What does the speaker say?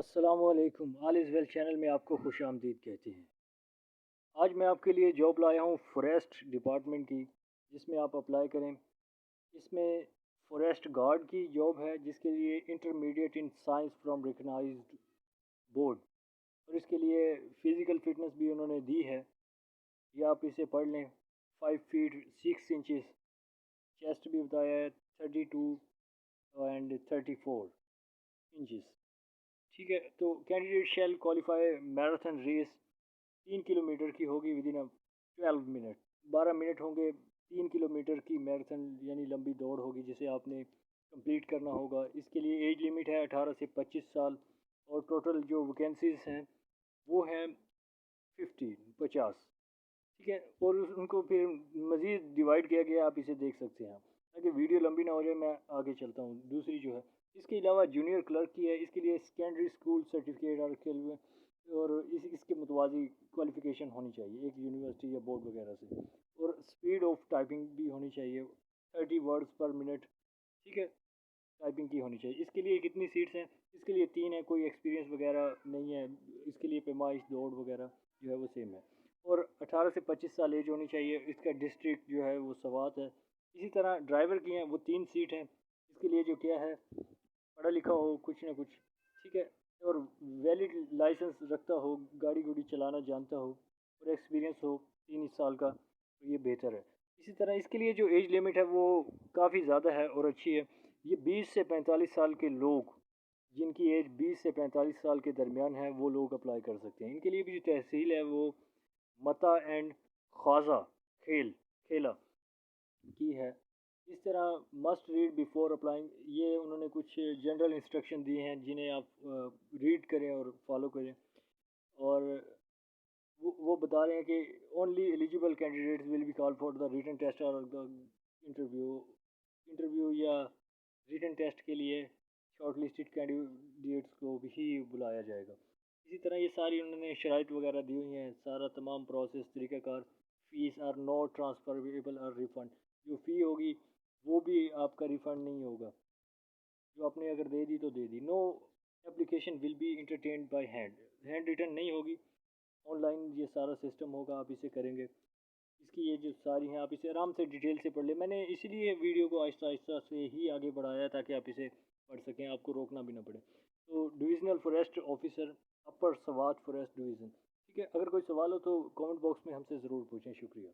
السلام علیکم، آل از well channel میں آپ کو خوش آمدید کہتے ہیں۔ آج میں آپ کے لیے جاب لایا ہوں فوریسٹ ڈپارٹمنٹ کی، جس میں آپ اپلائی کریں۔ اس میں فوریسٹ گارڈ کی جاب ہے، جس کے لیے intermediate in science from recognised board, اور اس کے لیے فزیکل فٹنس بھی انہوں نے دی ہے۔ یہ آپ اسے پڑھ لیں۔ 5 فیٹ 6 انچز، چیسٹ بھی بتایا ہے 32 اینڈ 34 انچز۔ ٹھیک ہے، تو candidate shall qualify marathon race 3 kilometre کی ہوگی ودن 12 منٹ، 12 منٹ ہوں گے۔ 3 کلومیٹر کی میراتھن یعنی لمبی دوڑ ہوگی جسے آپ نے کمپلیٹ کرنا ہوگا۔ اس کے لیے ایج لمٹ ہے 18 سے 25 سال، اور ٹوٹل جو ویکینسیز ہیں وہ ہیں 50۔ ٹھیک ہے، اور ان کو پھر مزید ڈیوائڈ کیا گیا، آپ اسے دیکھ سکتے ہیں تاکہ ویڈیو لمبی نہ ہو جائے۔ میں آگے چلتا ہوں۔ دوسری جو ہے اس کے علاوہ جونیئر کلرک کی ہے، اس کے لیے سیکنڈری اسکول سرٹیفکیٹ اور اس کے متوازی کوالیفیکیشن ہونی چاہیے ایک یونیورسٹی یا بورڈ وغیرہ سے، اور سپیڈ آف ٹائپنگ بھی ہونی چاہیے 30 ورڈز پر منٹ۔ ٹھیک ہے، ٹائپنگ کی ہونی چاہیے۔ اس کے لیے کتنی سیٹس ہیں؟ اس کے لیے 3 ہیں، کوئی ایکسپیرینس وغیرہ نہیں ہے۔ اس کے لیے پیمائش دوڑ وغیرہ جو ہے وہ سیم ہے، اور 18 سے 25 سال ایج ہونی چاہیے۔ اس کا ڈسٹرکٹ جو ہے وہ سوات ہے۔ اسی طرح ڈرائیور کی ہیں، وہ 3 سیٹ ہیں۔ اس کے لیے جو کیا ہے، پڑھا لکھا ہو کچھ نہ کچھ، ٹھیک ہے، اور ویلڈ لائسنس رکھتا ہو، گاڑی گوڑی چلانا جانتا ہو، اور ایکسپیرینس ہو 3 سال کا، تو یہ بہتر ہے۔ اسی طرح اس کے لیے جو ایج لمٹ ہے وہ کافی زیادہ ہے اور اچھی ہے۔ یہ 20 سے 45 سال کے لوگ، جن کی ایج 20 سے 45 سال کے درمیان ہے، وہ لوگ اپلائی کر سکتے ہیں۔ ان کے لیے بھی جو تحصیل ہے وہ متا اینڈ خوازہ کھیلا کی ہے۔ اس طرح مسٹ ریڈ بیفور اپلائنگ، یہ انہوں نے کچھ جنرل انسٹرکشن دیے ہیں جنہیں آپ ریڈ کریں اور فالو کریں، اور وہ بتا رہے ہیں کہ only eligible candidates will be call for the written test اور دا انٹرویو یا ریٹن ٹیسٹ کے لیے شارٹ لسٹڈ کینڈیڈیٹس کو بھی بلایا جائے گا۔ اسی طرح یہ ساری انہوں نے شرائط وغیرہ دی ہوئی ہیں، سارا تمام پروسیس طریقہ کار۔ فیس آر ناٹ ٹرانسفریبل اور ریفنڈ، جو فی ہوگی وہ بھی آپ کا ریفنڈ نہیں ہوگا، جو آپ نے اگر دے دی تو دے دی۔ No application will be entertained by hand written نہیں ہوگی، آن لائن یہ سارا سسٹم ہوگا، آپ اسے کریں گے۔ اس کی یہ جو ساری ہیں آپ اسے آرام سے ڈیٹیل سے پڑھ لیں۔ میں نے اسی لیے ویڈیو کو آہستہ آہستہ سے ہی آگے بڑھایا تاکہ آپ اسے پڑھ سکیں، آپ کو روکنا بھی نہ پڑے۔ تو ڈویژنل فوریسٹ آفیسر، اپر سوات فوریسٹ ڈویژن۔ ٹھیک ہے، اگر کوئی سوال ہو تو کامنٹ باکس میں ہم سے ضرور پوچھیں۔ شکریہ۔